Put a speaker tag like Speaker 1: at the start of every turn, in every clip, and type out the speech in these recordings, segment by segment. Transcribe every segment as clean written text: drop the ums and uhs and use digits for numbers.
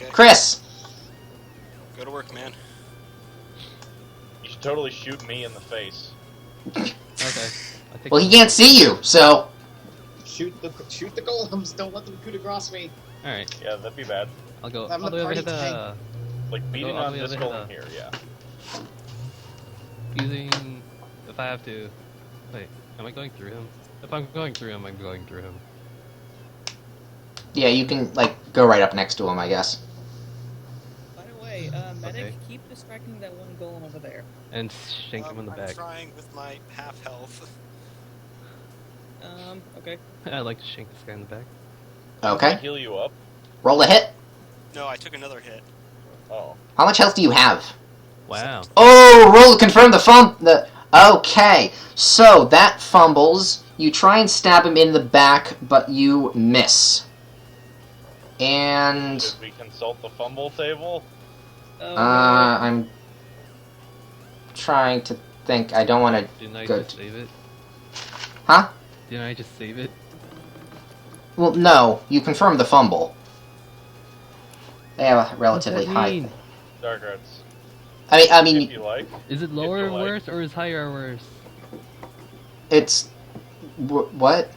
Speaker 1: Okay.
Speaker 2: Chris!
Speaker 1: Go to work, man.
Speaker 3: You should totally shoot me in the face.
Speaker 4: Okay.
Speaker 2: Well, he can't see you, so...
Speaker 5: Shoot the golems. Don't let them coup de grace me.
Speaker 4: Alright.
Speaker 3: Yeah, that'd be bad.
Speaker 4: I'll go
Speaker 5: I'm
Speaker 4: all
Speaker 5: the
Speaker 4: the way over
Speaker 5: party
Speaker 4: to the...
Speaker 5: tank.
Speaker 3: Like, beating
Speaker 4: all
Speaker 3: on
Speaker 4: the way
Speaker 3: this
Speaker 4: over
Speaker 3: golem
Speaker 4: here.
Speaker 3: here, yeah.
Speaker 4: Using... If I have to... Wait, am I going through him? If I'm going through him, I'm going through him.
Speaker 2: Yeah, you can, like, go right up next to him, I guess.
Speaker 6: By the way, medic,
Speaker 4: Okay.
Speaker 6: keep distracting that one golem over there.
Speaker 4: And shank him in the
Speaker 1: I'm
Speaker 4: back.
Speaker 1: trying with my half health.
Speaker 6: Okay.
Speaker 4: I like to shank this guy in the back.
Speaker 3: Can I
Speaker 2: Okay.
Speaker 3: heal you up?
Speaker 2: Roll a hit.
Speaker 1: No, I took another hit.
Speaker 3: Oh.
Speaker 2: How much health do you have?
Speaker 4: Wow.
Speaker 2: Oh, roll to confirm the Okay, so that fumbles. You try and stab him in the back, but you miss. And...
Speaker 3: Did we consult the fumble table?
Speaker 2: I'm trying to think. I don't want to...
Speaker 4: Didn't I
Speaker 2: Good.
Speaker 4: just save it?
Speaker 2: Huh?
Speaker 4: Didn't I just save it?
Speaker 2: Well, no. You confirmed the fumble. They have a relatively
Speaker 4: What's that
Speaker 2: high...
Speaker 4: mean?
Speaker 3: Dark arts.
Speaker 2: I
Speaker 3: If
Speaker 2: mean,
Speaker 3: you like.
Speaker 4: Is it lower
Speaker 3: you
Speaker 4: or
Speaker 3: like.
Speaker 4: worse, or is higher or worse?
Speaker 2: it's... What?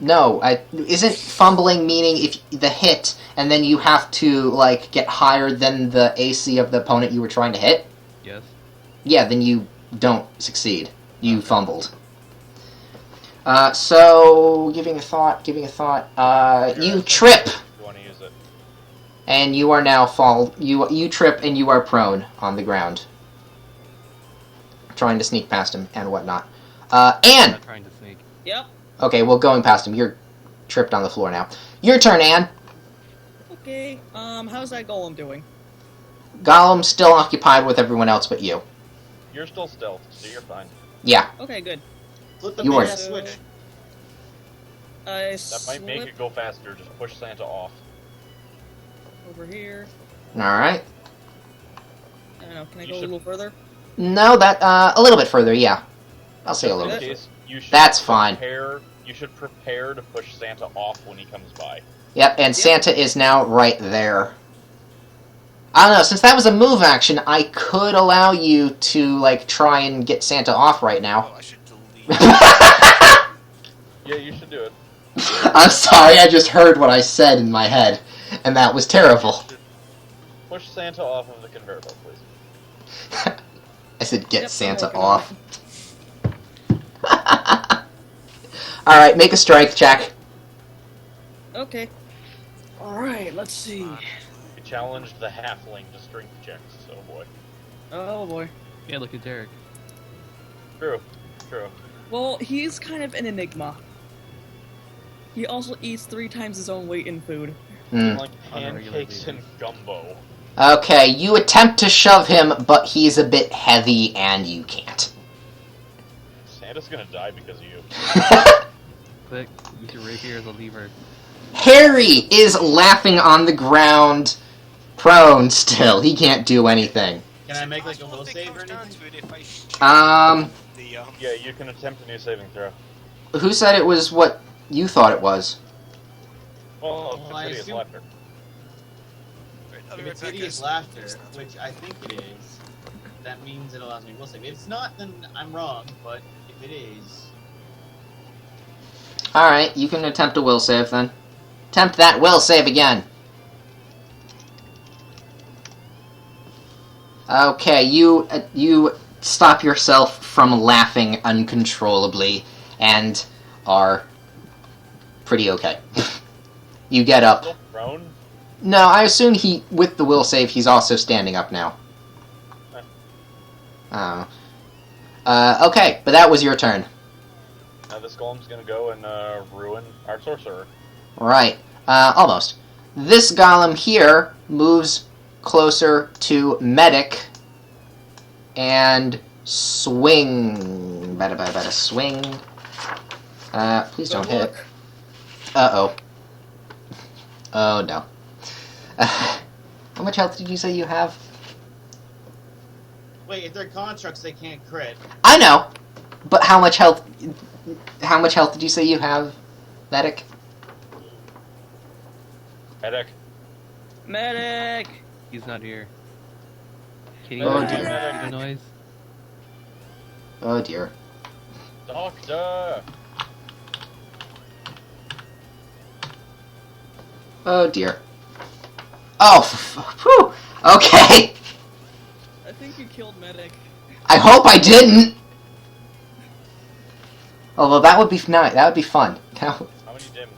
Speaker 2: No, isn't fumbling meaning if the hit, and then you have to, like, get higher than the AC of the opponent you were trying to hit?
Speaker 4: Yes.
Speaker 2: Yeah, then you don't succeed. You fumbled. So, giving a thought, you trip,
Speaker 3: You want to use it.
Speaker 2: and you are now you trip and you are prone on the ground. Trying to sneak past him and whatnot. Anne!
Speaker 4: I'm trying to sneak.
Speaker 6: Yep.
Speaker 2: Okay, well, going past him, you're tripped on the floor now. Your turn, Anne.
Speaker 6: Okay. How's that golem doing?
Speaker 2: Gollum's still occupied with everyone else but you.
Speaker 3: You're still stealth, so you're fine.
Speaker 2: Yeah.
Speaker 6: Okay, good.
Speaker 5: Flip the
Speaker 2: You
Speaker 5: big
Speaker 2: are-
Speaker 5: ass switch.
Speaker 3: That might make it go faster. Just push Santa off.
Speaker 6: over here.
Speaker 2: Alright.
Speaker 6: I don't know. Can I
Speaker 3: You
Speaker 6: go a
Speaker 3: should-
Speaker 6: little further?
Speaker 2: No, that, a little bit further, yeah. I'll say a little
Speaker 3: In
Speaker 2: bit.
Speaker 3: case, you should
Speaker 2: That's fine.
Speaker 3: You should prepare to push Santa off when he comes by.
Speaker 2: Yep, and Santa is now right there. I don't know, since that was a move action, I could allow you to, like, try and get Santa off right now.
Speaker 1: Oh, I should delete.
Speaker 3: Yeah, you should do it.
Speaker 2: I'm sorry, I just heard what I said in my head, and that was terrible.
Speaker 3: Push Santa off of the conveyor belt, please.
Speaker 2: I said get
Speaker 6: Yep, I'm
Speaker 2: Santa
Speaker 6: working
Speaker 2: off. Alright, make a strength check.
Speaker 6: Okay. Alright, let's see.
Speaker 3: We challenged the halfling to strength checks, so boy.
Speaker 6: Oh boy.
Speaker 4: Yeah, look at Derek.
Speaker 3: True.
Speaker 6: Well, he's kind of an enigma. He also eats 3 times his own weight in food.
Speaker 2: Hmm.
Speaker 3: Like pancakes and gumbo.
Speaker 2: Okay, you attempt to shove him, but he's a bit heavy and you can't.
Speaker 3: Santa's gonna die because of you.
Speaker 4: Click. Use your rapier as a lever.
Speaker 2: Harry is laughing on the ground, prone still. He can't do anything.
Speaker 5: Can I make like a
Speaker 1: Well,
Speaker 5: will
Speaker 1: if it
Speaker 5: save or
Speaker 1: comes down
Speaker 5: anything?
Speaker 1: to it, if I shoot the,
Speaker 3: Yeah, you can attempt a new saving throw.
Speaker 2: Who said it was what you thought it was?
Speaker 3: Well,
Speaker 5: Well,
Speaker 3: it's
Speaker 5: I
Speaker 3: hideous
Speaker 5: assume-
Speaker 3: laughter.
Speaker 1: I'll be
Speaker 5: If
Speaker 1: right
Speaker 5: it's
Speaker 1: back,
Speaker 5: hideous
Speaker 1: guys.
Speaker 5: laughter,
Speaker 1: There's not-
Speaker 5: which I think it is, that means it allows me to will save. If it's not, then I'm wrong, but if it is...
Speaker 2: Alright, you can attempt a will save then. Attempt that will save again. Okay, you stop yourself from laughing uncontrollably and are pretty okay. You get up.
Speaker 3: Still prone?
Speaker 2: No, I assume with the will save, he's also standing up now. Oh. Okay, but that was your turn.
Speaker 3: Now this golem's gonna go and ruin our sorcerer.
Speaker 2: Right. Almost. This golem here moves closer to Medic and swing. Better swing. Please don't hit. Uh-oh. Oh, no. How much health did you say you have?
Speaker 5: Wait, if they're constructs, they can't crit.
Speaker 2: I know, but how much health did you say you have, Medic?
Speaker 3: Medic.
Speaker 6: Medic!
Speaker 4: He's not here. Kitty,
Speaker 3: Oh,
Speaker 4: you
Speaker 2: dear.
Speaker 4: hear the noise?
Speaker 2: Oh dear.
Speaker 3: Doctor!
Speaker 2: Oh dear. Oh, whew. Okay.
Speaker 6: I think you killed Medic.
Speaker 2: I hope I didn't. Although that would be nice. That would be fun.
Speaker 3: How many dims?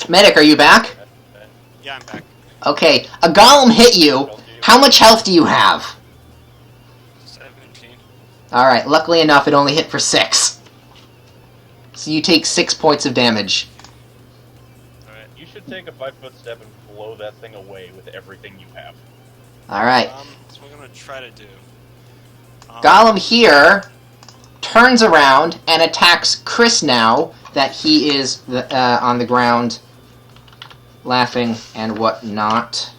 Speaker 2: Medic, are you back?
Speaker 1: Yeah, I'm back.
Speaker 2: Okay, a golem hit you. How much health do you have?
Speaker 1: 17.
Speaker 2: Alright, luckily enough, it only hit for 6. So you take 6 points of damage.
Speaker 1: Alright.
Speaker 3: You should take a 5-foot step and blow that thing away with everything you have.
Speaker 2: Alright.
Speaker 1: That's what I'm gonna try to do.
Speaker 2: Golem here turns around and attacks Chris now that he is on the ground laughing and whatnot.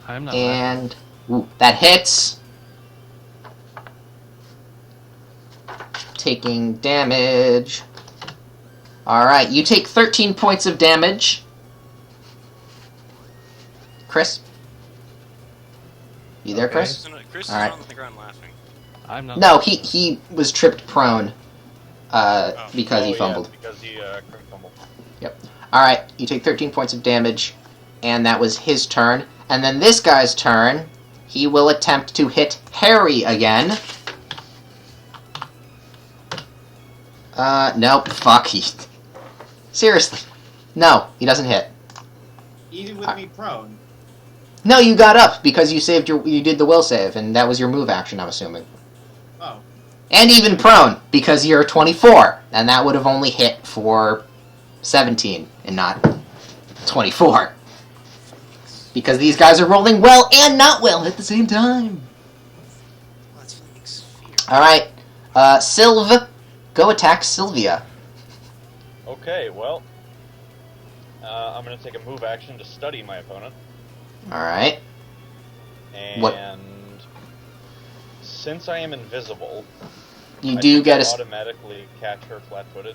Speaker 4: I'm not.
Speaker 2: And ooh, that hits. Taking damage. Alright, you take 13 points of damage. Chris? You there,
Speaker 4: Okay.
Speaker 2: Chris?
Speaker 1: Chris is
Speaker 2: Alright.
Speaker 1: on the ground laughing.
Speaker 4: I'm not.
Speaker 2: No, he was tripped prone because he fumbled.
Speaker 3: Yeah, because he crit fumbled.
Speaker 2: Alright, you take 13 points of damage, and that was his turn. And then this guy's turn, he will attempt to hit Harry again. Nope, fuck. Seriously. No, he doesn't hit.
Speaker 5: Even with me prone.
Speaker 2: No, you got up because you did the will save, and that was your move action, I'm assuming.
Speaker 5: Oh.
Speaker 2: And even prone, because you're 24, and that would have only hit for 17, and not 24. Because these guys are rolling well and not well at the same time.
Speaker 1: Let's flaming sphere.
Speaker 2: Alright, Sylv, go attack Sylvia.
Speaker 3: Okay, well, I'm going to take a move action to study my opponent.
Speaker 2: Alright.
Speaker 3: And
Speaker 2: What-
Speaker 3: since I am invisible,
Speaker 2: You
Speaker 3: I
Speaker 2: do
Speaker 3: think
Speaker 2: get
Speaker 3: I'll
Speaker 2: a...
Speaker 3: automatically catch her flat-footed.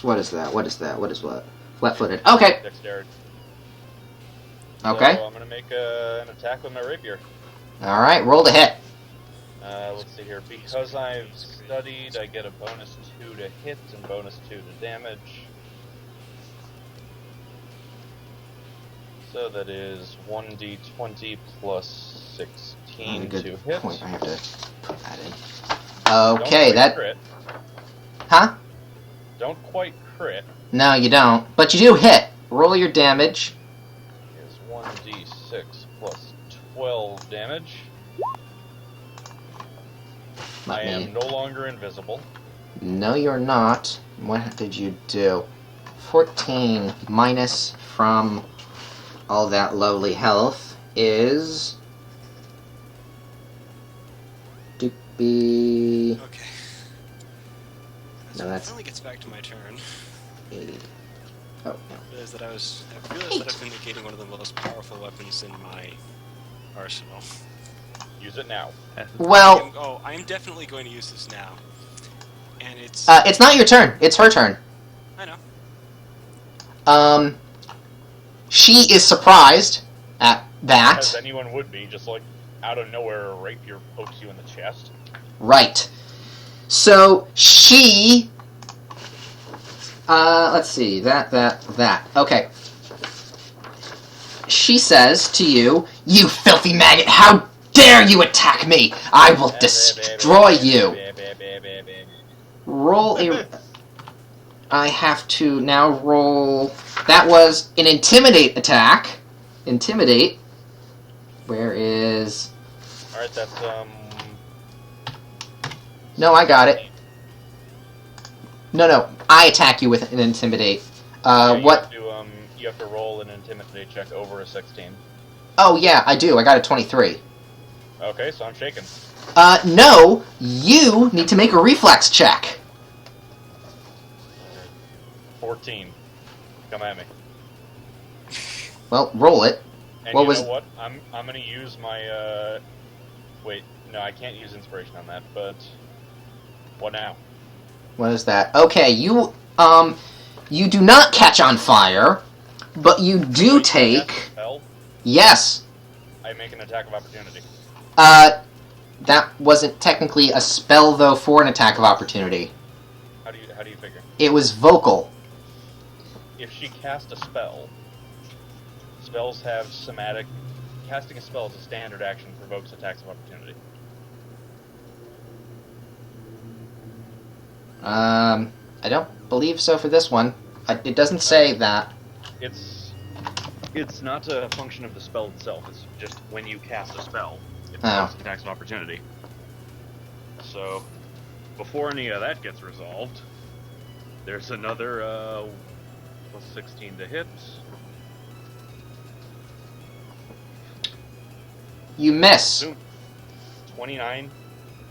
Speaker 2: What is that? What is that? What is what? Flat-footed. Okay.
Speaker 3: Dexterity.
Speaker 2: Okay.
Speaker 3: So I'm going to make an attack with my rapier.
Speaker 2: Alright, roll to hit.
Speaker 3: Let's see here. Because I've studied, I get a bonus 2 to hit and bonus 2 to damage. So that is 1d20 plus 16
Speaker 2: Good
Speaker 3: to hit.
Speaker 2: point. I have to put that in.
Speaker 3: Don't
Speaker 2: Okay,
Speaker 3: quite
Speaker 2: that...
Speaker 3: Crit.
Speaker 2: Huh?
Speaker 3: Don't quite crit.
Speaker 2: No, you don't. But you do hit. Roll your damage.
Speaker 3: Is 1d6 plus 12 damage. I am no longer invisible.
Speaker 2: No, you're not. What did you do? 14 minus from all that lowly health is... Doopy...
Speaker 1: Okay.
Speaker 2: No,
Speaker 1: So it
Speaker 2: that's-
Speaker 1: finally gets back to my turn.
Speaker 2: 80. Oh, no.
Speaker 1: I realized that I've been negating one of the most powerful weapons in my arsenal.
Speaker 3: Use it now.
Speaker 2: Well,
Speaker 1: I am definitely going to use this now. And it's...
Speaker 2: it's not your turn. It's her turn.
Speaker 1: I know.
Speaker 2: She is surprised at that.
Speaker 3: As anyone would be, just like out of nowhere, a rapier pokes you in the chest.
Speaker 2: Right. So, she... let's see. That. Okay. She says to you, "You filthy maggot, how dare you attack me! I will destroy you!" Roll a... I have to now roll... That was an Intimidate attack. Intimidate. Where is...
Speaker 3: Alright, that's,
Speaker 2: No, I got it. No, I attack you with an Intimidate.
Speaker 3: Yeah,
Speaker 2: What...
Speaker 3: You have to roll an intimidate check over a 16.
Speaker 2: Oh, yeah, I do. I got a 23.
Speaker 3: Okay, so I'm shaken.
Speaker 2: No, you need to make a reflex check.
Speaker 3: 14. Come at me.
Speaker 2: Well, roll it.
Speaker 3: And
Speaker 2: What
Speaker 3: you
Speaker 2: was-
Speaker 3: know what? I'm gonna use my, Wait, no, I can't use inspiration on that, but... What now?
Speaker 2: What is that? Okay, You do not catch on fire, but you do
Speaker 3: Cast
Speaker 2: take...
Speaker 3: a spell,
Speaker 2: Yes.
Speaker 3: I make an attack of opportunity.
Speaker 2: That wasn't technically a spell, though, for an attack of opportunity.
Speaker 3: How do you figure?
Speaker 2: It was vocal.
Speaker 3: If she cast a spell, spells have somatic. Casting a spell as a standard action provokes attacks of opportunity.
Speaker 2: I don't believe so for this one. It doesn't say that.
Speaker 3: It's not a function of the spell itself. It's just when you cast a spell, it
Speaker 2: Oh.
Speaker 3: provokes attacks of opportunity. So, before any of that gets resolved, there's another plus 16 to hit.
Speaker 2: You miss.
Speaker 3: 29.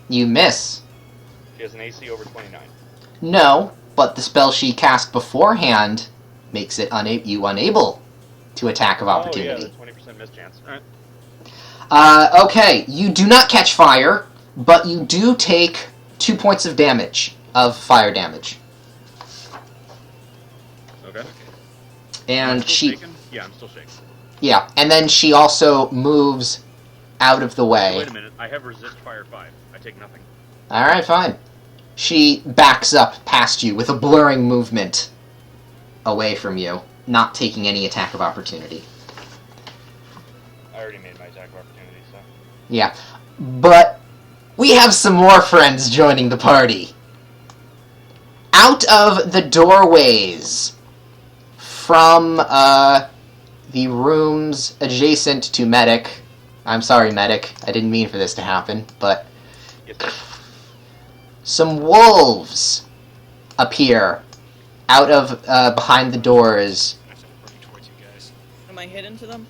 Speaker 2: You miss.
Speaker 3: She has an AC over 29.
Speaker 2: No, but the spell she cast beforehand makes it you unable to attack of opportunity.
Speaker 3: Oh yeah, the 20% miss chance. All right.
Speaker 2: Okay, you do not catch fire, but you do take 2 points of damage, of fire damage.
Speaker 3: Okay.
Speaker 2: And
Speaker 3: I'm still
Speaker 2: she...
Speaker 3: shaken? Yeah, I'm still shaking.
Speaker 2: Yeah, and then she also moves out of the way.
Speaker 3: Wait a minute, I have resist fire 5. I take nothing.
Speaker 2: Alright, fine. She backs up past you with a blurring movement away from you, not taking any attack of opportunity.
Speaker 3: I already made my attack of opportunity, so.
Speaker 2: Yeah. But we have some more friends joining the party. Out of the doorways from the rooms adjacent to Medic. I'm sorry, Medic. I didn't mean for this to happen, but
Speaker 3: Yes, sir.
Speaker 2: some wolves appear out of behind the doors.
Speaker 1: I'm working towards you guys.
Speaker 6: Am I hidden to them?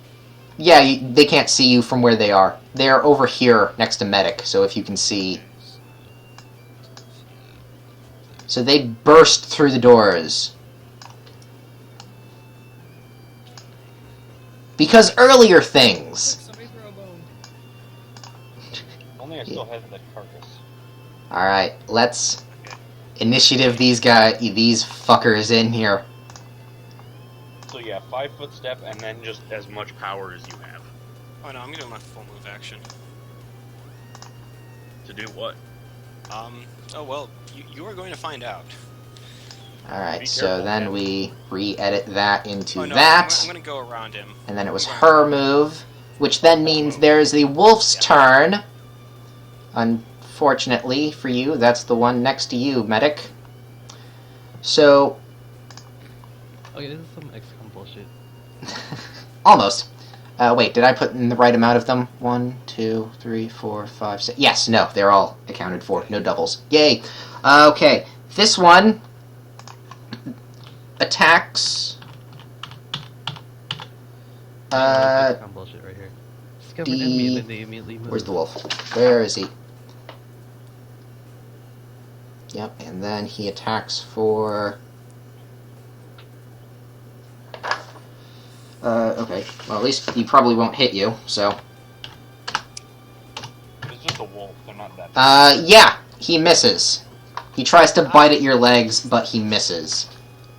Speaker 2: Yeah, they can't see you from where they are. They're over here next to Medic, so if you can see. So they burst through the doors. Because earlier things.
Speaker 6: Somebody throw a bone.
Speaker 3: Only I still had that carcass.
Speaker 2: Alright, let's initiative these fuckers in here.
Speaker 3: So yeah, 5 foot step and then just as much power as you have.
Speaker 1: Oh no, I'm gonna do my full move action.
Speaker 3: To do what?
Speaker 1: Oh well, you are going to find out.
Speaker 2: Alright,
Speaker 3: Be
Speaker 2: so
Speaker 3: careful,
Speaker 2: then
Speaker 3: man.
Speaker 2: we re-edit that into
Speaker 1: Oh no,
Speaker 2: that.
Speaker 1: I'm gonna go around him.
Speaker 2: And then it was her move, which then means there's the wolf's turn. Unfortunately for you, that's the one next to you, Medic. So,
Speaker 4: Okay, this is some XCOM bullshit.
Speaker 2: almost. Wait, did I put in the right amount of them? 1, 2, 3, 4, 5, 6. Yes, no, they're all accounted for. No doubles. Yay. Okay, this one attacks.
Speaker 4: XCOM bullshit right here. Discover an enemy and then they immediately move.
Speaker 2: Where's the wolf? Where is he? Yep, and then he attacks for... okay. Well, at least he probably won't hit you, so...
Speaker 3: It's just a wolf, they're not that.
Speaker 2: Yeah, he misses. He tries to bite at your legs, but he misses.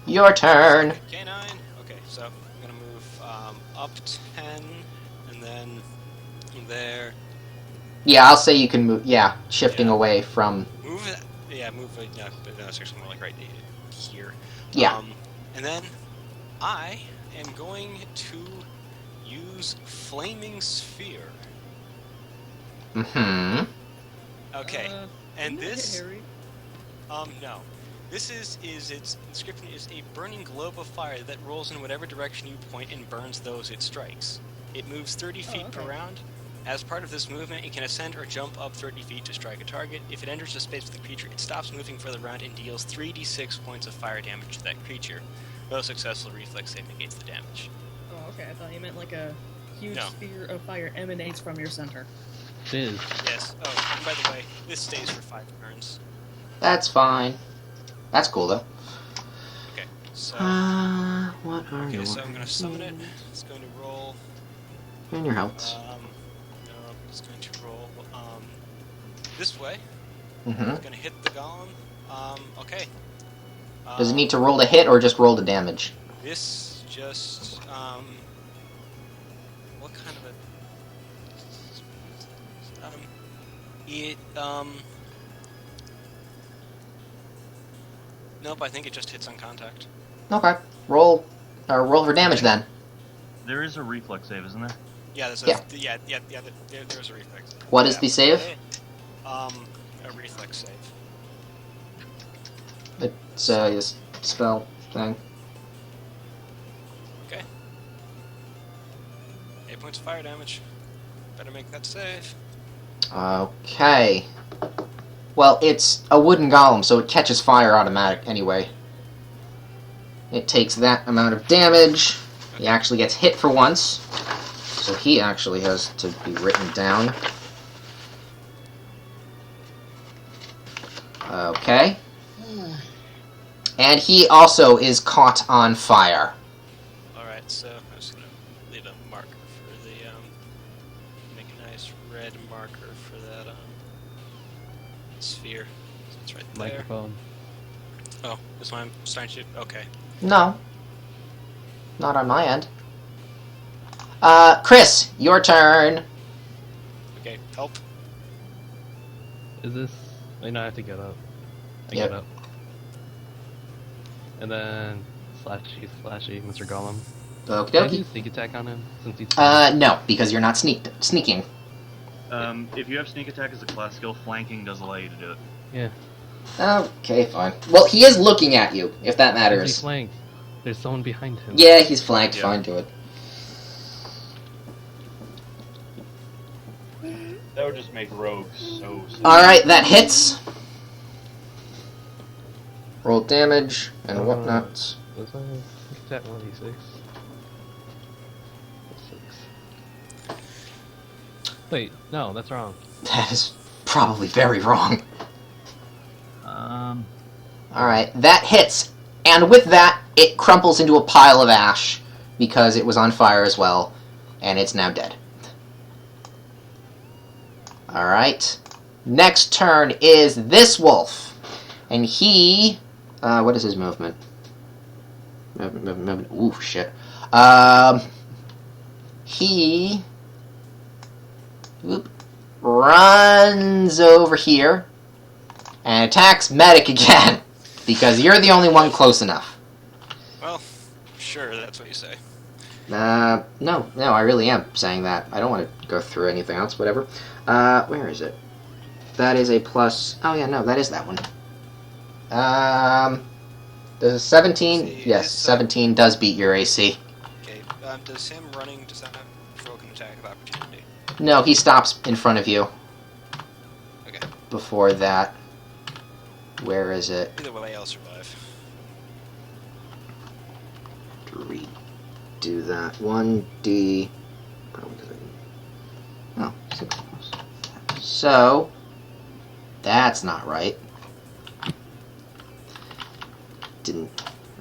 Speaker 2: Your turn.
Speaker 1: K9. Okay, so I'm gonna move up 10, and then there.
Speaker 2: Yeah, I'll say you can move. Yeah, shifting
Speaker 1: Yeah.
Speaker 2: away from.
Speaker 1: Move it. Yeah, move it. Yeah, it's actually more like right here.
Speaker 2: Yeah.
Speaker 1: And then I am going to use Flaming Sphere.
Speaker 2: Mm-hmm.
Speaker 1: Okay, and
Speaker 6: I'm gonna hit
Speaker 1: this.
Speaker 6: Harry.
Speaker 1: No. This its description is a burning globe of fire that rolls in whatever direction you point and burns those it strikes. It moves 30 feet per
Speaker 6: okay.
Speaker 1: round. As part of this movement, it can ascend or jump up 30 feet to strike a target. If it enters a space with the creature, it stops moving for the round and deals 3d6 points of fire damage to that creature. No successful reflex save negates the damage.
Speaker 6: Oh, okay. I thought you meant like a huge
Speaker 1: No.
Speaker 6: sphere of fire emanates from your center.
Speaker 4: It is.
Speaker 1: Yes. Oh, and by the way, this stays for 5 turns.
Speaker 2: That's fine. That's cool though.
Speaker 1: Okay, so...
Speaker 2: What are
Speaker 1: Okay,
Speaker 2: your
Speaker 1: so I'm going to summon it. It's going to roll...
Speaker 2: And your health.
Speaker 1: No, it's going to roll this way.
Speaker 2: Mm-hmm.
Speaker 1: It's going to hit the golem. Okay.
Speaker 2: Does it need to roll to hit or just roll to damage?
Speaker 1: This just what kind of a nope, I think it just hits on contact.
Speaker 2: Okay. Roll for damage then.
Speaker 3: There is a reflex save, isn't there?
Speaker 1: Yeah, there's a,
Speaker 2: Yeah.
Speaker 1: there's a reflex.
Speaker 2: What is the save?
Speaker 1: A reflex save.
Speaker 2: It's a spell thing.
Speaker 1: Okay. 8 points of fire damage. Better make that save.
Speaker 2: Okay. Well, it's a wooden golem, so it catches fire automatic anyway. It takes that amount of damage. He actually gets hit for once. So he actually has to be written down. Okay. And he also is caught on fire.
Speaker 1: Alright, so I'm just gonna leave a marker for the make a nice red marker for that sphere. So it's right there.
Speaker 4: Microphone.
Speaker 1: Oh, this one I'm starting to okay.
Speaker 2: No. Not on my end. Chris, your turn.
Speaker 1: Okay, help.
Speaker 4: Is this? I know I have to get up. I
Speaker 2: Yep.
Speaker 4: get up. And then slashy, Mr. Golem.
Speaker 2: Okie
Speaker 4: Can I do
Speaker 2: dokie.
Speaker 4: sneak attack on him since he's
Speaker 2: No, because you're not sneaking.
Speaker 3: If you have sneak attack as a class skill, flanking does allow you to do it.
Speaker 4: Yeah.
Speaker 2: Okay, fine. Well, he is looking at you, if that
Speaker 4: He's
Speaker 2: matters.
Speaker 4: flanked. There's someone behind him.
Speaker 2: Yeah, he's flanked.
Speaker 3: Yeah.
Speaker 2: Fine, do it.
Speaker 3: That would just make rogues so silly.
Speaker 2: Alright, that hits. Roll damage and whatnot.
Speaker 4: Was I sneak attack 1d6? 6. Wait, no, that's wrong.
Speaker 2: That is probably very wrong.
Speaker 3: Um,
Speaker 2: Alright, that hits. And with that, it crumples into a pile of ash because it was on fire as well. And it's now dead. Alright. Next turn is this wolf. And he... what is his movement? Movement. Ooh, shit. He... Whoop, runs over here and attacks Medic again. Because you're the only one close enough.
Speaker 1: Well, sure, that's what you say.
Speaker 2: No, I really am saying that. I don't want to go through anything else, whatever. Where is it? That is a plus... Oh, yeah, no, that is that one. Does a 17?
Speaker 1: See,
Speaker 2: Yes,
Speaker 1: it's,
Speaker 2: 17 does beat your AC.
Speaker 1: Okay, does him running, does that provoke an attack of opportunity?
Speaker 2: No, he stops in front of you.
Speaker 1: Okay.
Speaker 2: Before that. Where is it?
Speaker 1: Either way, I'll survive.
Speaker 2: Redo that. 1d... Probably doesn't... No, 6 plus. So... That's not right. Didn't...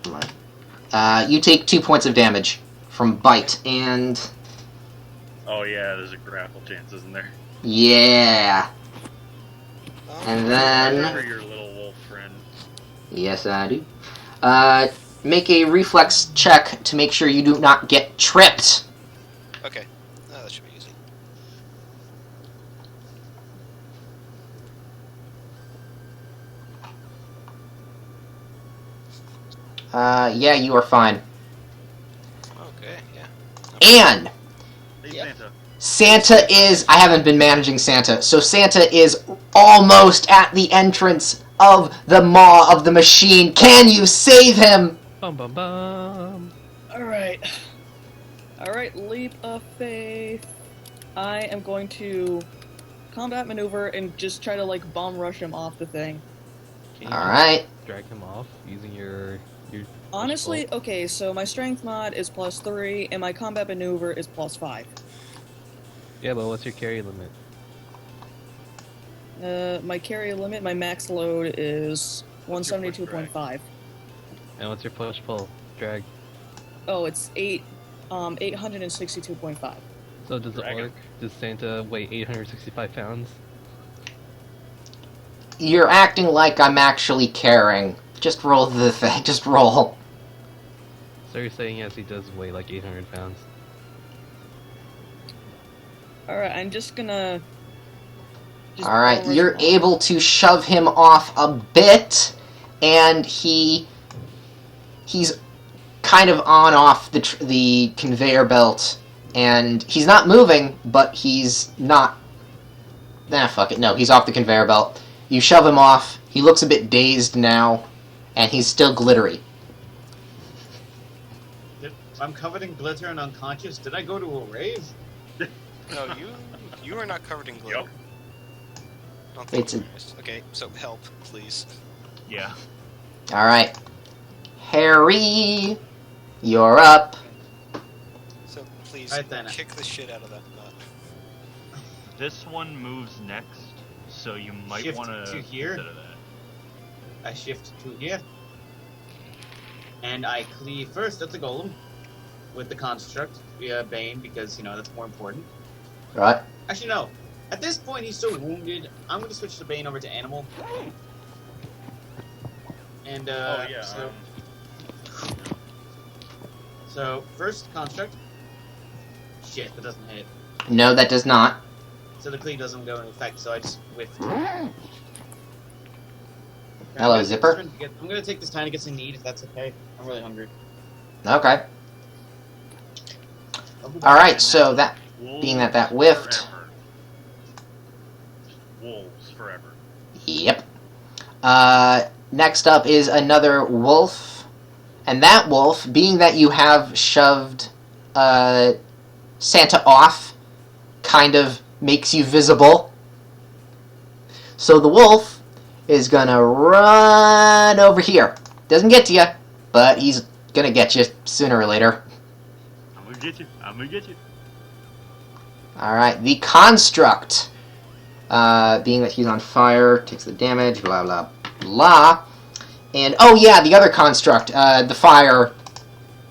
Speaker 2: Never mind. You take 2 points of damage from bite, and...
Speaker 3: oh yeah, there's a grapple chance, isn't there?
Speaker 2: Yeah. And then...
Speaker 3: Remember your little wolf friend.
Speaker 2: Yes, I do. Make a reflex check to make sure you do not get tripped.
Speaker 1: Okay, that should be easy.
Speaker 2: Yeah, you are fine.
Speaker 1: Okay, yeah.
Speaker 2: And
Speaker 3: Hey,
Speaker 5: Yep.
Speaker 3: Santa.
Speaker 2: Santa is... I haven't been managing Santa, so Santa is almost at the entrance of the maw of the machine. Can you save him?
Speaker 4: Bum bum bum.
Speaker 6: Alright. Alright, leap of faith. I am going to combat maneuver and just try to, like, bomb rush him off the thing.
Speaker 4: Can you
Speaker 2: Alright.
Speaker 4: drag him off using your
Speaker 6: Honestly, okay, so my strength mod is +3, and my combat maneuver is +5.
Speaker 4: Yeah, but what's your carry limit?
Speaker 6: My carry limit, my max load is
Speaker 3: What's your push
Speaker 6: 172.5.
Speaker 4: And what's your push pull drag?
Speaker 6: Oh, it's 862.5.
Speaker 4: So does
Speaker 3: Drag him.
Speaker 4: does Santa weigh 865 pounds?
Speaker 2: You're acting like I'm actually caring. Just roll the thing. Just roll.
Speaker 4: So you're saying yes, he does weigh like 800 pounds.
Speaker 6: Alright, I'm just gonna...
Speaker 2: Alright,
Speaker 6: bomb rush
Speaker 2: you're
Speaker 6: him.
Speaker 2: able to shove him off a bit, and he's kind of on off the conveyor belt, and he's not moving, but he's not... Nah, fuck it. No, he's off the conveyor belt. You shove him off. He looks a bit dazed now, and he's still glittery.
Speaker 5: I'm covered in glitter and unconscious. Did I go to a rave?
Speaker 1: No, you are not covered in glitter.
Speaker 3: Yep.
Speaker 1: Don't think
Speaker 2: It's
Speaker 1: you is. Okay, so help, please.
Speaker 3: Yeah.
Speaker 2: Alright. Harry, you're up.
Speaker 1: So please
Speaker 5: Right then.
Speaker 1: kick the shit out of that nut.
Speaker 7: This one moves next, so you might
Speaker 5: Shift
Speaker 7: want
Speaker 5: to here.
Speaker 7: consider that.
Speaker 5: I shift to here. And I cleave first at the golem with the construct via Bane because, you know, that's more important.
Speaker 2: Right.
Speaker 5: Actually, no. At this point, he's so wounded, I'm going to switch the Bane over to Animal. And,
Speaker 3: Oh yeah.
Speaker 5: so, first construct. Shit, that doesn't hit.
Speaker 2: No, that does not.
Speaker 5: So the cleave doesn't go into effect, so I just whiffed.
Speaker 2: Hello, Zipper.
Speaker 5: I'm gonna take this time to get some meat, if that's okay. I'm really hungry.
Speaker 2: Okay.
Speaker 5: I'll be back
Speaker 2: Alright,
Speaker 5: in
Speaker 2: so
Speaker 5: a
Speaker 2: that
Speaker 3: Wolves
Speaker 2: being that whiffed.
Speaker 3: Forever. Wolves forever.
Speaker 2: Yep. Next up is another wolf. And that wolf, being that you have shoved Santa off, kind of makes you visible. So the wolf is gonna run over here. Doesn't get to you, but he's gonna get you sooner or later.
Speaker 3: I'm gonna get you. I'm gonna get you.
Speaker 2: Alright, the construct. Being that he's on fire, takes the damage, blah blah blah. And, oh yeah, the other construct, the fire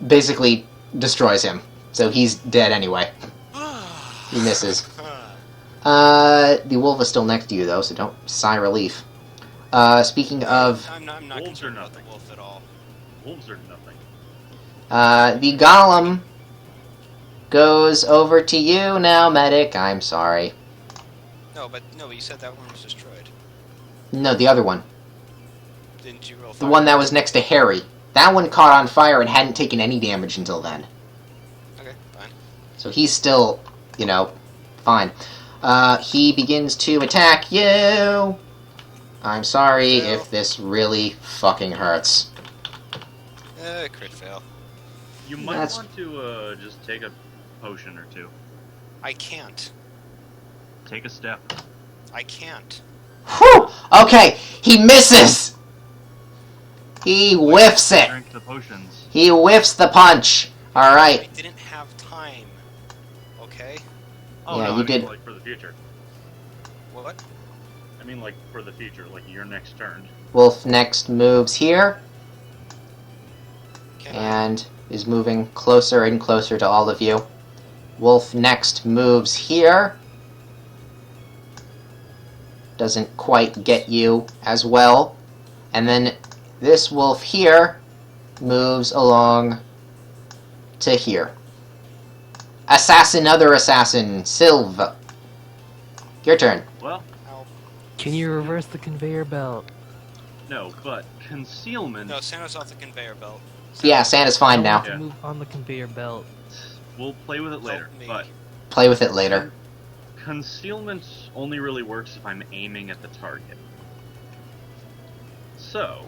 Speaker 2: basically destroys him. So he's dead anyway. He misses. The wolf is still next to you, though, so don't sigh relief. Speaking of...
Speaker 1: I'm not
Speaker 3: Wolves
Speaker 1: concerned
Speaker 3: are
Speaker 1: about the
Speaker 3: nothing.
Speaker 1: wolf at all.
Speaker 3: Wolves are nothing.
Speaker 2: the golem goes over to you now, medic. I'm sorry.
Speaker 1: No, but you said that one was destroyed.
Speaker 2: No, the other one.
Speaker 1: Didn't you roll
Speaker 2: The
Speaker 1: fire?
Speaker 2: one that was next to Harry. That one caught on fire and hadn't taken any damage until then.
Speaker 1: Okay, fine.
Speaker 2: So he's still, you know, fine. He begins to attack you. I'm sorry
Speaker 1: Fail.
Speaker 2: if this really fucking hurts.
Speaker 1: Crit fail.
Speaker 3: You might
Speaker 2: That's-
Speaker 3: want to just take a potion or two.
Speaker 1: I can't.
Speaker 3: Take a step.
Speaker 1: I can't.
Speaker 2: Whew! Okay, he misses! He whiffs it!
Speaker 3: Drink the potions.
Speaker 2: He whiffs the punch!
Speaker 1: I
Speaker 2: Alright.
Speaker 1: didn't have time. Okay?
Speaker 3: Oh,
Speaker 2: Yeah,
Speaker 3: no,
Speaker 2: you
Speaker 3: I mean,
Speaker 2: did.
Speaker 3: like for the future.
Speaker 1: What?
Speaker 3: I mean, like for the future, like your next turn.
Speaker 2: Wolf next moves here,
Speaker 1: Can
Speaker 2: and is moving closer and closer to all of you. Wolf next moves here. Doesn't quite get you as well. And then this wolf here moves along to here. Other assassin, Sylv. Your turn.
Speaker 3: Well,
Speaker 1: Ow.
Speaker 4: Can you reverse the conveyor belt?
Speaker 3: no, but concealment.
Speaker 1: No, Santa's off the conveyor belt.
Speaker 2: Yeah, Santa's fine
Speaker 4: I
Speaker 2: now.
Speaker 4: want to move on the conveyor belt.
Speaker 3: We'll play with it later.
Speaker 1: Help me.
Speaker 3: But
Speaker 2: Play with it later.
Speaker 3: concealment only really works if I'm aiming at the target. So,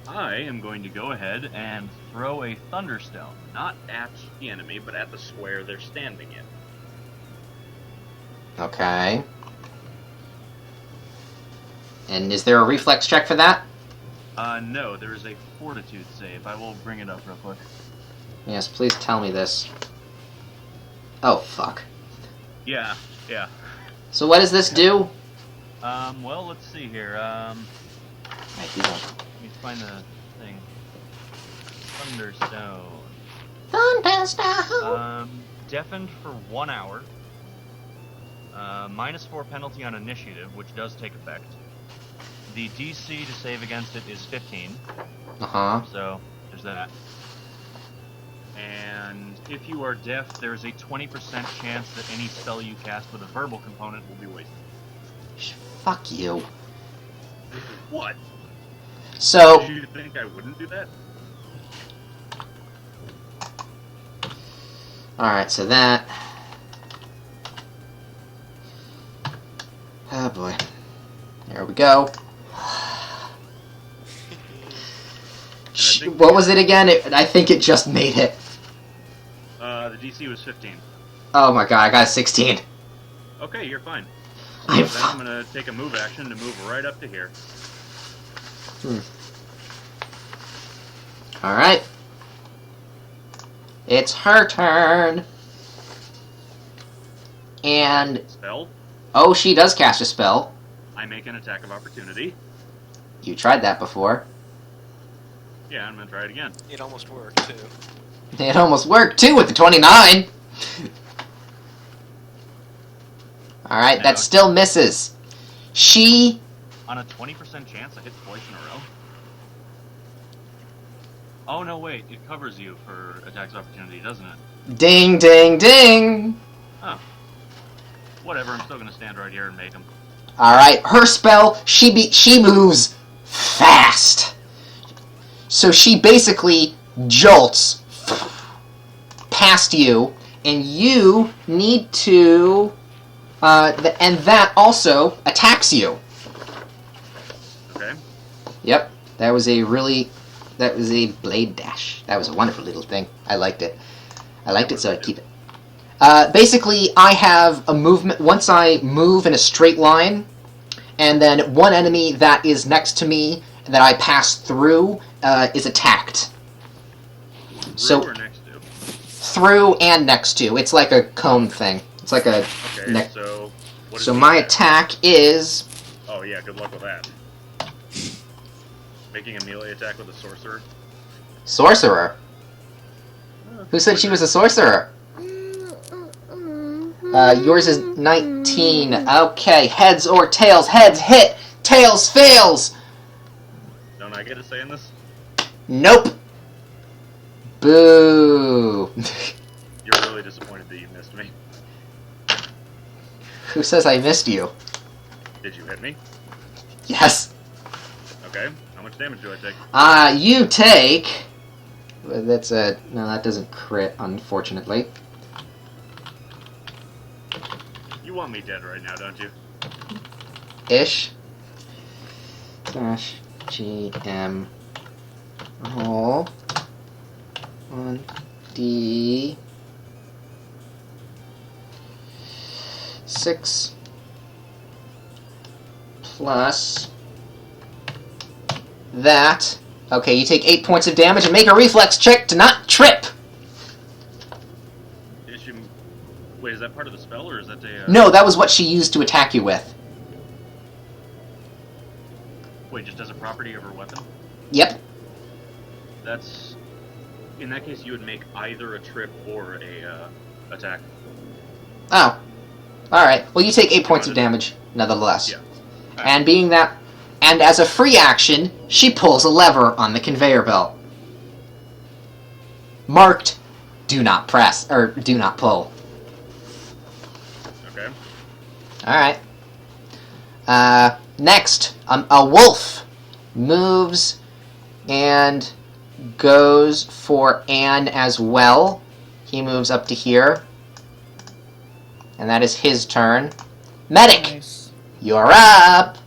Speaker 3: I am going to go ahead and throw a thunderstone, not at the enemy, but at the square they're standing in.
Speaker 2: Okay. And is there a reflex check for that?
Speaker 3: No, there is a fortitude save. I will bring it up real quick.
Speaker 2: Yes, please tell me this. Oh, fuck.
Speaker 3: Yeah.
Speaker 2: So what does this do?
Speaker 3: Well, let's see here.
Speaker 2: Right, you don't.
Speaker 3: Let me find the thing. Thunderstone.
Speaker 2: Thunderstone!
Speaker 3: Deafened for 1 hour.
Speaker 7: -4 penalty on initiative, which does take effect. The DC to save against it is 15,
Speaker 2: Uh-huh.
Speaker 7: so there's that. And if you are deaf, there's a 20% chance that any spell you cast with a verbal component will be wasted.
Speaker 2: Fuck you.
Speaker 3: What?
Speaker 2: So,
Speaker 3: Did you think I wouldn't do that?
Speaker 2: alright, so that... Oh boy. There we go. What was it again? I think it just made it.
Speaker 3: The DC was 15.
Speaker 2: Oh my god, I got a 16.
Speaker 3: Okay, you're fine.
Speaker 2: I'm
Speaker 3: Then I'm gonna take a move action to move right up to here.
Speaker 2: Alright. It's her turn. And,
Speaker 3: Spell.
Speaker 2: oh, she does cast a spell.
Speaker 3: I make an attack of opportunity.
Speaker 2: You tried that before.
Speaker 3: Yeah, I'm gonna try it again.
Speaker 1: It almost worked, too.
Speaker 2: It almost worked, too, with the 29. Alright, that still misses. She...
Speaker 7: On a 20% chance, I hit twice in a row. Oh no, wait, it covers you for attacks of opportunity, doesn't it?
Speaker 2: Ding, ding, ding!
Speaker 7: Oh. Whatever, I'm still gonna stand right here and make them.
Speaker 2: Alright, her spell, she moves fast. So she basically jolts past you, and you need to... and that also attacks you.
Speaker 3: Okay.
Speaker 2: Yep, that was a blade dash. That was a wonderful little thing. I liked it. I liked it, so I'd keep it. Basically, I have a movement... Once I move in a straight line, and then one enemy that is next to me that I pass through is attacked.
Speaker 3: Through or next to?
Speaker 2: Through and next to. It's like a cone thing. It's like a...
Speaker 3: Okay, so... What is
Speaker 2: So
Speaker 3: the
Speaker 2: my attack is...
Speaker 3: Oh yeah, good luck with that. Making a melee attack with a sorcerer?
Speaker 2: Sorcerer. Who said she was a sorcerer? Yours is 19. Okay, heads or tails. Heads hit, tails fails.
Speaker 3: Don't I get a say in this?
Speaker 2: Nope. Boo.
Speaker 3: You're really disappointed that you missed me.
Speaker 2: Who says I missed you?
Speaker 3: Did you hit me?
Speaker 2: Yes.
Speaker 3: Okay, how much damage do I take?
Speaker 2: You take... That's a... No, that doesn't crit, unfortunately.
Speaker 3: You want me dead right now, don't you?
Speaker 2: Ish. Slash GM roll 1D 6 plus that. Okay, you take 8 points of damage and make a reflex check to not trip.
Speaker 3: Wait, is that part of the spell, or is that a...
Speaker 2: No, that was what she used to attack you with.
Speaker 3: Wait, just as a property of her weapon?
Speaker 2: Yep.
Speaker 3: That's... In that case, you would make either a trip or a, attack.
Speaker 2: Oh. Alright, well you take 8 points of damage, nevertheless.
Speaker 3: Yeah.
Speaker 2: And being that... And as a free action, she pulls a lever on the conveyor belt. Marked, do not press, or do not pull.
Speaker 3: Okay.
Speaker 2: Alright. Next, a wolf moves and goes for Anne as well. He moves up to here. And that is his turn. Medic,
Speaker 6: Nice.
Speaker 2: you're up!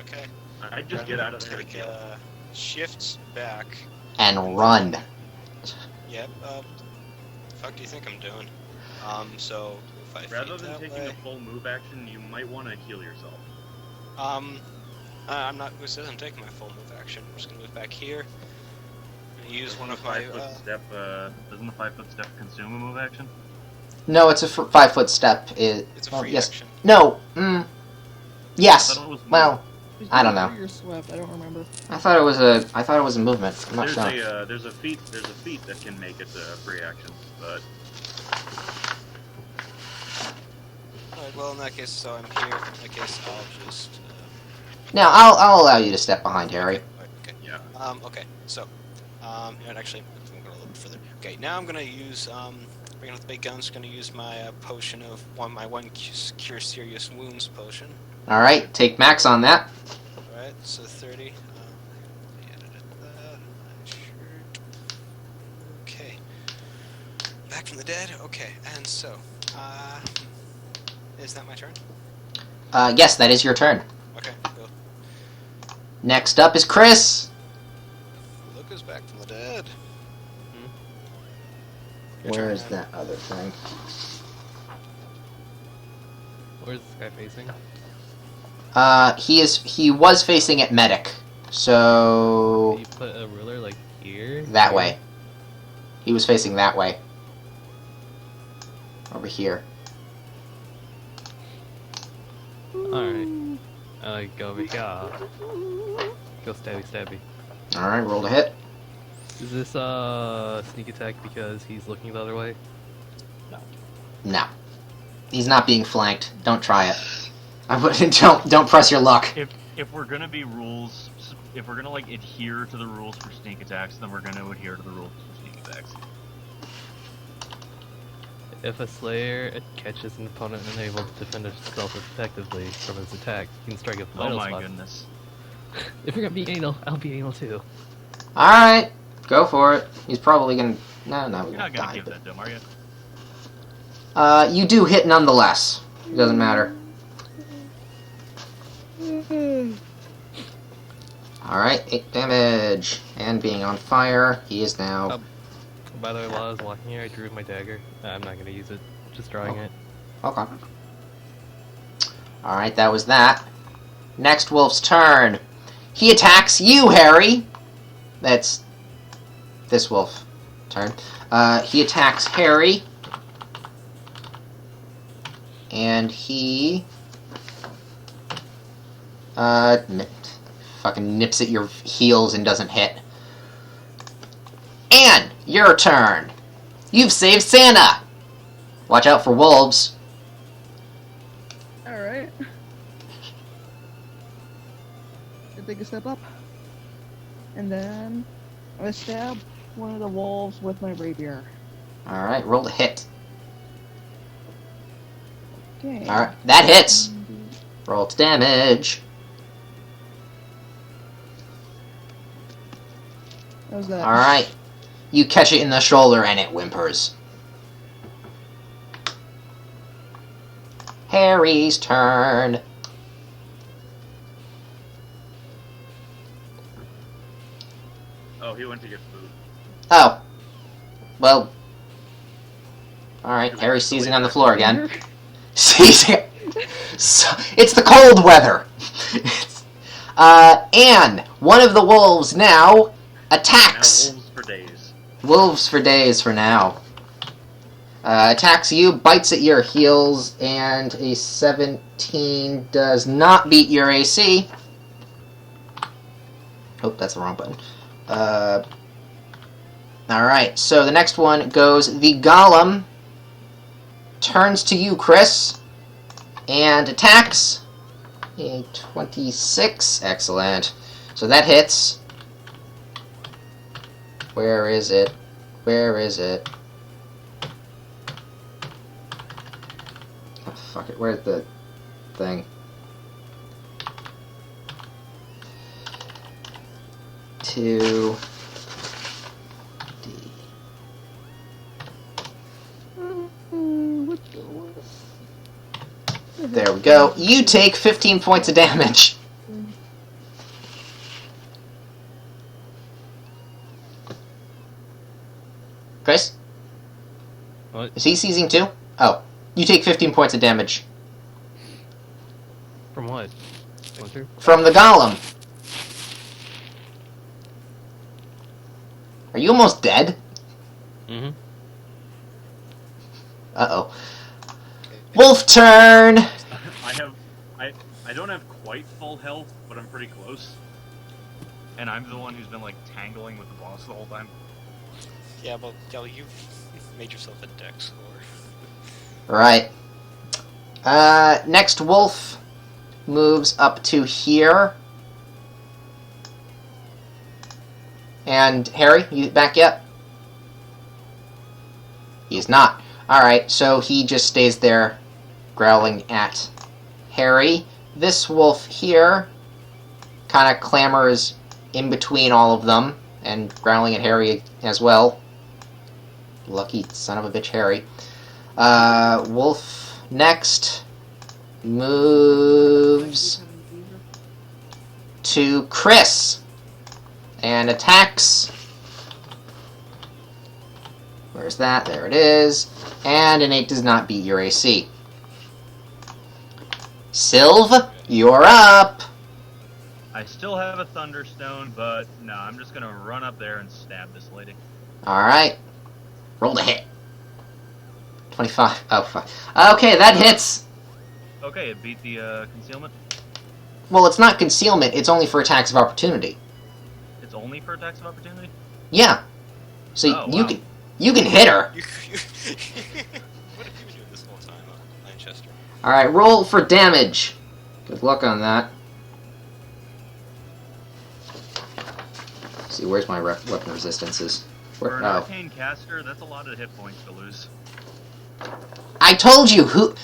Speaker 1: Okay.
Speaker 3: I'd just get out of there.
Speaker 1: Take shifts back.
Speaker 2: And run.
Speaker 1: Yep. Fuck do you think I'm doing? So 5
Speaker 3: Rather
Speaker 1: feet
Speaker 3: than
Speaker 1: that
Speaker 3: taking
Speaker 1: way.
Speaker 3: a full move action, you might want to heal yourself.
Speaker 1: I'm not. Who says I'm taking my full move action? I'm just gonna move back here. And use one of my.
Speaker 3: 5-foot step, doesn't the 5-foot step consume a move action?
Speaker 2: No, it's a 5-foot step.
Speaker 1: It's a free
Speaker 2: yes.
Speaker 1: action.
Speaker 2: No. Yes.
Speaker 3: I thought it was
Speaker 2: Well, I don't know.
Speaker 6: Your swept. I don't remember.
Speaker 2: I thought it was a movement. I'm not
Speaker 3: There's
Speaker 2: sure.
Speaker 3: there's a feat that can make it a free action, but
Speaker 1: Alright, well, in that case, so I'm here. In that case, I'll just.
Speaker 2: Now, I'll allow you to step behind Harry.
Speaker 1: Okay.
Speaker 3: Yeah.
Speaker 1: Okay. So, and actually, I'm going a little bit further. Okay. Now I'm gonna use bringing up the big guns. Gonna use my potion of my one cure serious wounds potion.
Speaker 2: All right, take max on that.
Speaker 1: Alright. So 30. Okay. Back from the dead. Okay. And so, is that my turn?
Speaker 2: Yes, that is your turn.
Speaker 1: Okay. Cool.
Speaker 2: Next up is Chris.
Speaker 1: Luke is back from the dead.
Speaker 2: Where is that other thing?
Speaker 4: Where's this guy facing?
Speaker 2: He was facing at medic, so
Speaker 4: You put a ruler like here?
Speaker 2: that way. He was facing that way. Over here.
Speaker 4: Alright. Go over here. Go stabby stabby.
Speaker 2: All right, roll to hit.
Speaker 4: Is this sneak attack because he's looking the other way?
Speaker 2: No, he's not being flanked. Don't try it. I wouldn't. Don't press your luck.
Speaker 7: If we're gonna be rules, if we're gonna like adhere to the rules for sneak attacks, then we're gonna adhere to the rules for sneak attacks.
Speaker 4: If a Slayer catches an opponent unable to defend itself effectively from his attack, he can strike a
Speaker 7: Oh
Speaker 4: vital
Speaker 7: my
Speaker 4: spot.
Speaker 7: goodness.
Speaker 4: If you're gonna be anal, I'll be anal too.
Speaker 2: All right, go for it. He's probably gonna. No,
Speaker 7: You're
Speaker 2: we
Speaker 7: not gonna
Speaker 2: die.
Speaker 7: give that to him, are you?
Speaker 2: You do hit nonetheless. It doesn't matter. All right, 8 damage, and being on fire, he is now.
Speaker 4: By the way, while I was walking here, I drew my dagger. I'm not gonna use it. Just drawing it.
Speaker 2: Okay. All right, that was that. Next wolf's turn. He attacks you, Harry. That's this wolf turn. He attacks Harry. And he fucking nips at your heels and doesn't hit. And your turn. You've saved Santa. Watch out for wolves.
Speaker 6: Alright. I take a step up. And then I'm gonna stab one of the wolves with my rapier.
Speaker 2: All right, roll to hit.
Speaker 6: Okay.
Speaker 2: All right, that hits. Roll to damage.
Speaker 6: How's that?
Speaker 2: All right, you catch it in the shoulder and it whimpers. Harry's turn.
Speaker 3: Oh, he went to get food.
Speaker 2: Oh, well. All right, Harry's seizing on the floor again. Seizing. So, it's the cold weather. And one of the wolves now attacks.
Speaker 3: Now wolves for days.
Speaker 2: Wolves for days for now. Attacks you, bites at your heels, and a 17 does not beat your AC. Oh, that's the wrong button. Alright, so the next one goes the Golem. Turns to you, Chris, and attacks. A 26. Excellent. So that hits. Where is it? Where is it? Oh, fuck it. Where's the thing? Two. There we go. You take 15 points of damage. Chris?
Speaker 4: What?
Speaker 2: Is he seizing too? Oh. You take 15 points of damage.
Speaker 4: From what? Winter?
Speaker 2: From the Golem. Are you almost dead?
Speaker 4: Mm-hmm.
Speaker 2: Uh-oh. Wolf turn!
Speaker 7: I don't have quite full health, but I'm pretty close. And I'm the one who's been like tangling with the boss the whole time.
Speaker 1: Yeah, well, you've made yourself a dex score.
Speaker 2: Right. Next wolf moves up to here. And Harry, you back yet? He's not. Alright, so he just stays there growling at Harry. This wolf here kind of clambers in between all of them and growling at Harry as well. Lucky son of a bitch, Harry. Wolf next moves to Chris and attacks. Where's that? There it is. And an 8 does not beat your AC. Sylv, you're up.
Speaker 7: I still have a Thunderstone, but no, I'm just gonna run up there and stab this lady.
Speaker 2: Alright. Roll to hit. 25. Oh, fuck. Okay, that hits.
Speaker 7: Okay, it beat the concealment.
Speaker 2: Well, it's not concealment, it's only for attacks of opportunity.
Speaker 7: It's only for attacks of opportunity?
Speaker 2: Yeah. So
Speaker 7: Oh,
Speaker 2: you
Speaker 7: wow.
Speaker 2: can hit her.
Speaker 1: What have you been doing this whole time, Manchester?
Speaker 2: Alright, roll for damage. Good luck on that. Let's see, where's my weapon resistances?
Speaker 7: For an
Speaker 2: Oh.
Speaker 7: arcane caster, that's a lot of hit points to lose.
Speaker 2: I told you who.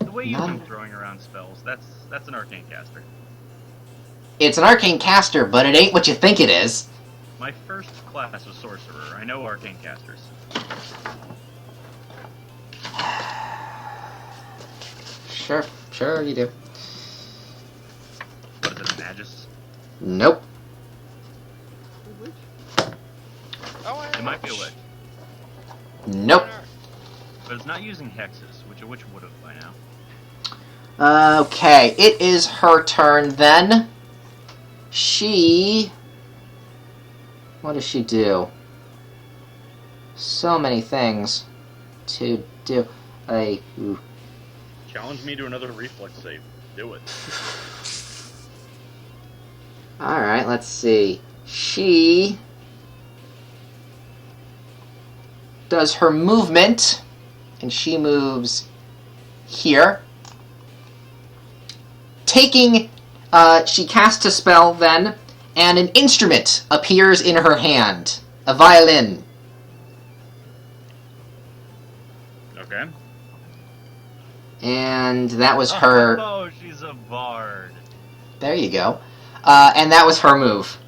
Speaker 7: The way you've
Speaker 2: None.
Speaker 7: been throwing around spells, that's an arcane caster.
Speaker 2: It's an arcane caster, but it ain't what you think it is.
Speaker 7: My first class was sorcerer. I know arcane casters.
Speaker 2: Sure you do.
Speaker 7: What is it, a magus?
Speaker 2: Nope.
Speaker 1: Oh,
Speaker 7: It might be a witch,
Speaker 2: Nope.
Speaker 7: but it's not using hexes, which a witch would have by now.
Speaker 2: Okay, it is her turn then. What does she do? So many things to do. Ooh.
Speaker 3: Challenge me to another reflex save. Do it.
Speaker 2: Alright, let's see. She does her movement, and she moves here. She casts a spell then, and an instrument appears in her hand. A violin.
Speaker 3: Okay.
Speaker 2: And that was her...
Speaker 7: Oh, she's a bard.
Speaker 2: There you go. And that was her move.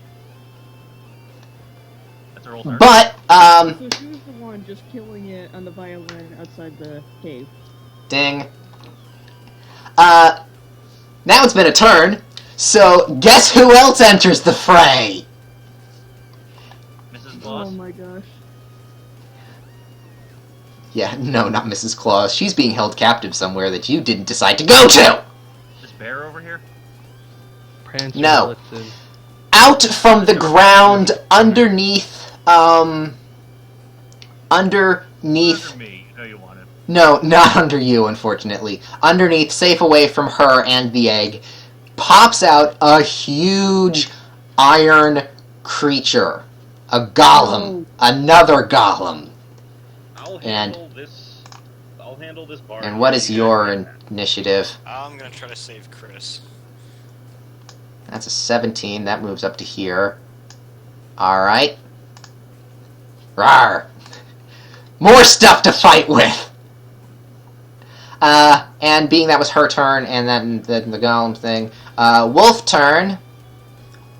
Speaker 7: That's her whole turn.
Speaker 2: But,
Speaker 6: So she was the one just killing it on the violin outside the cave.
Speaker 2: ding. Now it's been a turn, so guess who else enters the fray?
Speaker 7: Mrs.
Speaker 6: Oh
Speaker 7: Claus?
Speaker 6: my gosh.
Speaker 2: Yeah, no, not Mrs. Claus. She's being held captive somewhere that you didn't decide to go to!
Speaker 7: This bear over here?
Speaker 4: Prancer
Speaker 2: No.
Speaker 4: lets in.
Speaker 2: Out from the ground, underneath, underneath...
Speaker 7: Under me, you know you want it.
Speaker 2: No, not under you, unfortunately. Underneath, safe away from her and the egg, pops out a huge iron creature. A golem. Another golem.
Speaker 3: I'll
Speaker 2: And-
Speaker 3: handle this bar.
Speaker 2: And what is your initiative?
Speaker 1: I'm gonna try to save Chris.
Speaker 2: That's a 17. That moves up to here. Alright. Rawr. More stuff to fight with! And being that was her turn, and then the golem thing, wolf turn.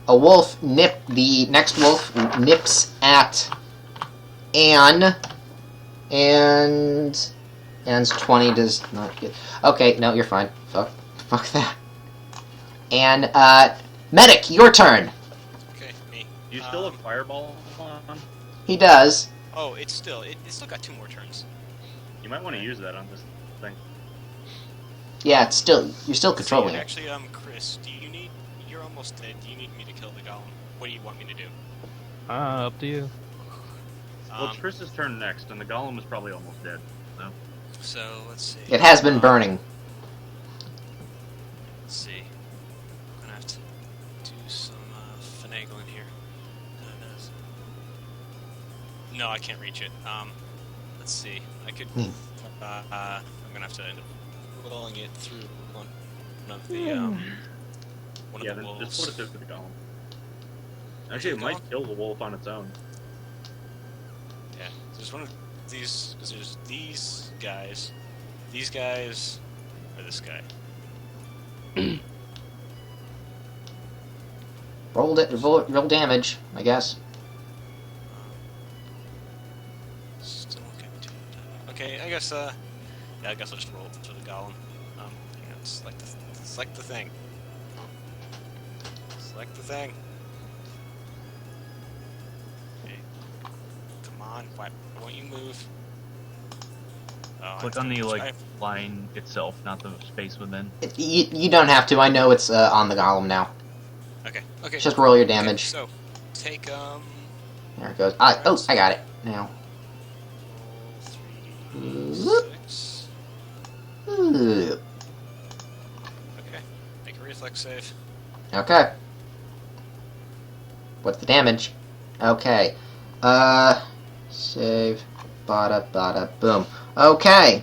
Speaker 2: The next wolf nips at Anne, and Anne's 20 does not get... Okay, no, you're fine. Fuck that. And, medic, your turn.
Speaker 1: Okay, me.
Speaker 3: Do you still have fireball on?
Speaker 2: He does.
Speaker 1: Oh, it's still got 2 more turns.
Speaker 3: You might want to use that on this thing.
Speaker 2: Yeah, you're still controlling
Speaker 1: So,
Speaker 2: it.
Speaker 1: actually, Chris, you're almost dead. Do you need me to kill the golem? What do you want me to do?
Speaker 4: Up to you.
Speaker 3: Well, it's Chris's turn next, and the golem is probably almost dead.
Speaker 1: So let's see.
Speaker 2: It has been burning.
Speaker 1: Let's see. I'm gonna have to do some finagling here. No, I can't reach it. Let's let's see. I could. I'm gonna have to end up rolling it through one of the one
Speaker 3: Yeah,
Speaker 1: of the
Speaker 3: then
Speaker 1: wolves.
Speaker 3: just put it through the golem. Actually, it might kill the wolf on its own.
Speaker 1: Yeah, there's one of these. Because there's these guys, or this guy.
Speaker 2: Roll damage, I guess.
Speaker 1: Still okay. Okay, I guess. Yeah, I guess I'll just roll to the golem. Yeah, select the thing. Select the thing. Okay. Come on, why won't you move? Oh,
Speaker 7: Click on the line itself, not the space within.
Speaker 2: You don't have to. I know it's on the golem now.
Speaker 1: Okay. Okay.
Speaker 2: Just roll your damage.
Speaker 1: So take
Speaker 2: There it goes. I got it now.
Speaker 1: roll 3d6.
Speaker 2: Ooh.
Speaker 1: Okay. Make a reflex save.
Speaker 2: Okay. What's the damage? Okay. Save. Bada, boom. Okay.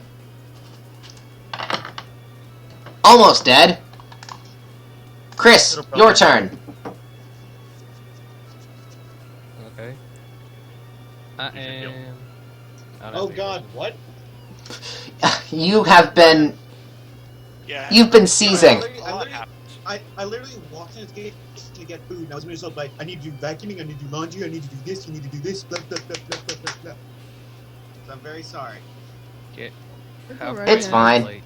Speaker 2: Almost dead. Chris, your turn.
Speaker 4: Okay. I
Speaker 3: heal.
Speaker 4: am. I don't
Speaker 5: Oh
Speaker 4: have
Speaker 5: God, what?
Speaker 2: You have been.
Speaker 1: Yeah.
Speaker 2: You've been seizing.
Speaker 5: I literally walked in the gate to get food, and I was myself like, I need to do vacuuming, I need to do laundry, I need to do this, you need to do this, blah blah blah blah blah blah blah. So I'm very sorry.
Speaker 4: Okay.
Speaker 6: It's
Speaker 4: How
Speaker 6: alright.
Speaker 4: bright
Speaker 2: It's
Speaker 4: is
Speaker 2: fine.
Speaker 4: the light?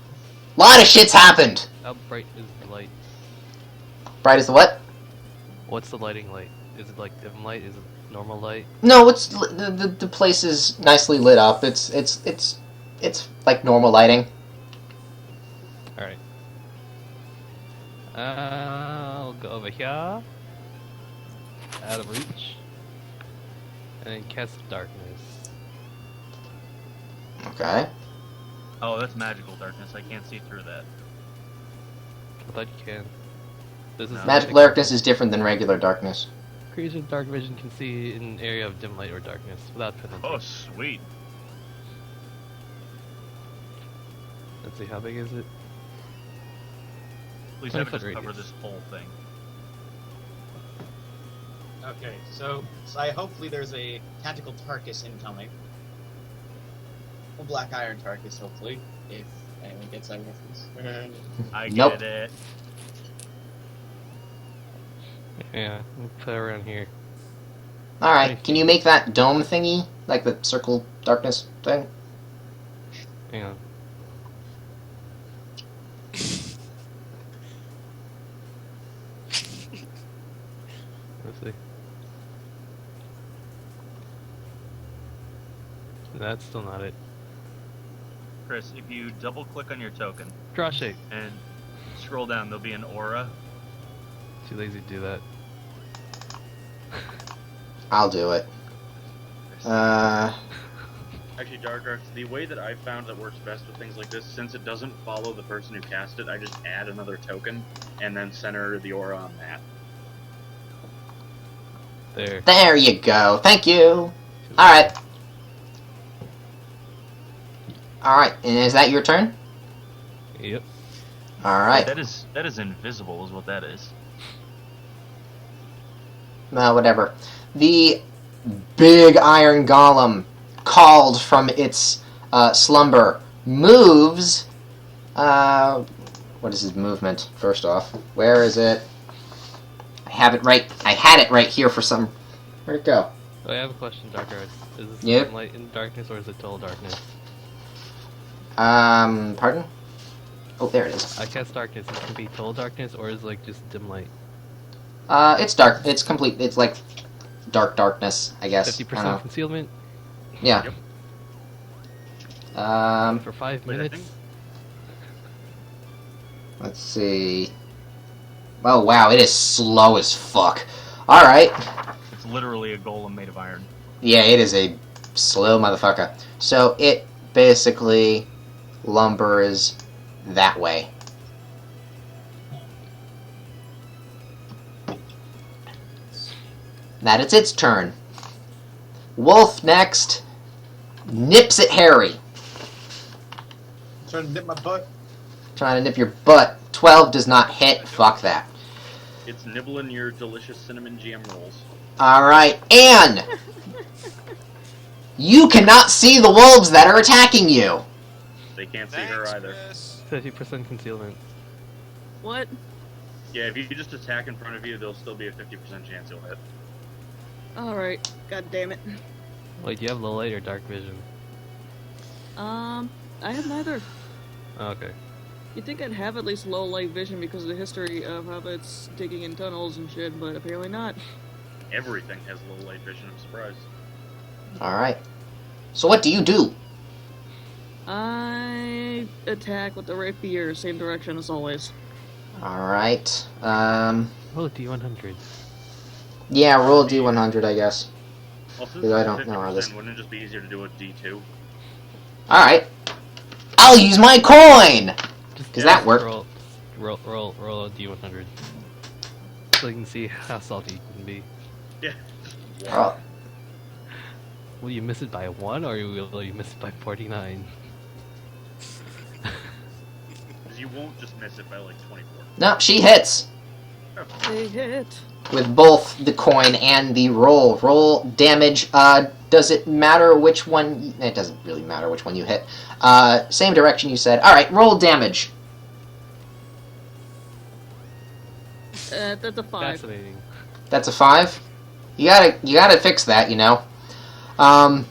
Speaker 2: Lot of shit's happened.
Speaker 4: How bright is the light?
Speaker 2: Bright as the what?
Speaker 4: What's the lighting light? Is it like dim light? Is it normal light?
Speaker 2: No, it's the place is nicely lit up. It's like normal lighting.
Speaker 4: Alright. I'll go over here. Out of reach. And then cast darkness.
Speaker 2: Okay.
Speaker 7: Oh, that's magical darkness. I can't see through that.
Speaker 4: I thought you can. This is
Speaker 7: No.
Speaker 2: Magical darkness is different than regular darkness.
Speaker 4: Creatures with dark vision can see in an area of dim light or darkness without penalty.
Speaker 7: Oh, sweet.
Speaker 4: Let's see, how big is it?
Speaker 7: Please
Speaker 4: 20
Speaker 7: have it
Speaker 4: foot
Speaker 7: just cover
Speaker 4: radius.
Speaker 7: this whole thing.
Speaker 5: Okay, so hopefully there's a tactical Tarkus incoming. A black iron Tarkus, hopefully, if anyone gets that reference.
Speaker 7: I
Speaker 2: Nope.
Speaker 7: get it.
Speaker 4: Yeah, we'll put it around here.
Speaker 2: Alright, can you make that dome thingy? Like the circle darkness thing?
Speaker 4: Hang on. Let's see. That's still not it.
Speaker 7: Chris, if you double click on your token
Speaker 4: Draw shape.
Speaker 7: and scroll down, there'll be an aura.
Speaker 4: Too lazy to do that.
Speaker 2: I'll do it.
Speaker 3: Actually, Dark Arts, the way that I found that works best with things like this, since it doesn't follow the person who cast it, I just add another token and then center the aura on that.
Speaker 4: There.
Speaker 2: There you go. Thank you. Alright. Alright, and is that your turn?
Speaker 4: Yep.
Speaker 2: Alright.
Speaker 7: That is invisible, is what that is.
Speaker 2: Whatever. The big iron golem, called from its slumber, moves. What is his movement? First off, where is it? I have it right. I had it right here for some. Where'd it go?
Speaker 4: Oh, I have a question, Dark Arts. Is this
Speaker 2: Yep.
Speaker 4: dim light in darkness or is it total darkness?
Speaker 2: Pardon? Oh, there it is.
Speaker 4: I cast darkness. It can be total darkness or is it like just dim light?
Speaker 2: It's dark. It's complete. It's like darkness, I guess.
Speaker 4: 50% concealment
Speaker 2: Yeah.
Speaker 3: Yep.
Speaker 4: for 5
Speaker 3: Wait, I
Speaker 4: minutes.
Speaker 3: think-
Speaker 2: Let's see. Oh wow, it is slow as fuck. All right.
Speaker 7: It's literally a golem made of iron.
Speaker 2: Yeah, it is a slow motherfucker. So it basically lumbers that way. That is its turn. Wolf next. nips at Harry.
Speaker 5: Trying to nip my butt.
Speaker 2: Trying to nip your butt. 12 does not hit. Fuck that.
Speaker 3: It's nibbling your delicious cinnamon jam rolls.
Speaker 2: Alright, Anne! You cannot see the wolves that are attacking you.
Speaker 3: They can't see her either.
Speaker 4: 50% concealment.
Speaker 6: What?
Speaker 3: Yeah, if you just attack in front of you, there'll still be a 50% chance you'll hit.
Speaker 6: Alright, god damn it.
Speaker 4: Wait, do you have low light or dark vision?
Speaker 6: I have neither.
Speaker 4: Oh, okay.
Speaker 6: You'd think I'd have at least low light vision because of the history of hobbits digging in tunnels and shit, but apparently not.
Speaker 3: Everything has low light vision, I'm surprised.
Speaker 2: Alright. So what do you do?
Speaker 6: I attack with the rapier, same direction as always.
Speaker 2: Alright.
Speaker 4: Oh, D100.
Speaker 2: Yeah, roll a D100, I guess.
Speaker 3: Well, since
Speaker 2: Because I
Speaker 3: it's
Speaker 2: don't know how this...
Speaker 3: 50%, wouldn't it just be easier to do a D2?
Speaker 2: Alright. I'll use my coin!
Speaker 4: Just
Speaker 2: Does that work?
Speaker 4: Roll a D100. So you can see how salty you can be.
Speaker 3: Yeah.
Speaker 2: Oh,
Speaker 4: Will you miss it by 1 or will you miss it by 49?
Speaker 3: Because you won't just miss it by like 24.
Speaker 2: no, she hits.
Speaker 6: They hit.
Speaker 2: With both the coin and the roll. Roll damage. Does it matter which one... It doesn't really matter which one you hit. Same direction you said. Alright, roll damage.
Speaker 6: That's a 5.
Speaker 4: Fascinating.
Speaker 2: That's a 5? You gotta fix that, you know. Alright,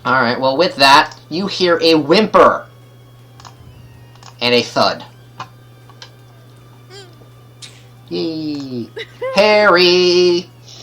Speaker 2: well with that, you hear a whimper. And a thud. Yee. Harry!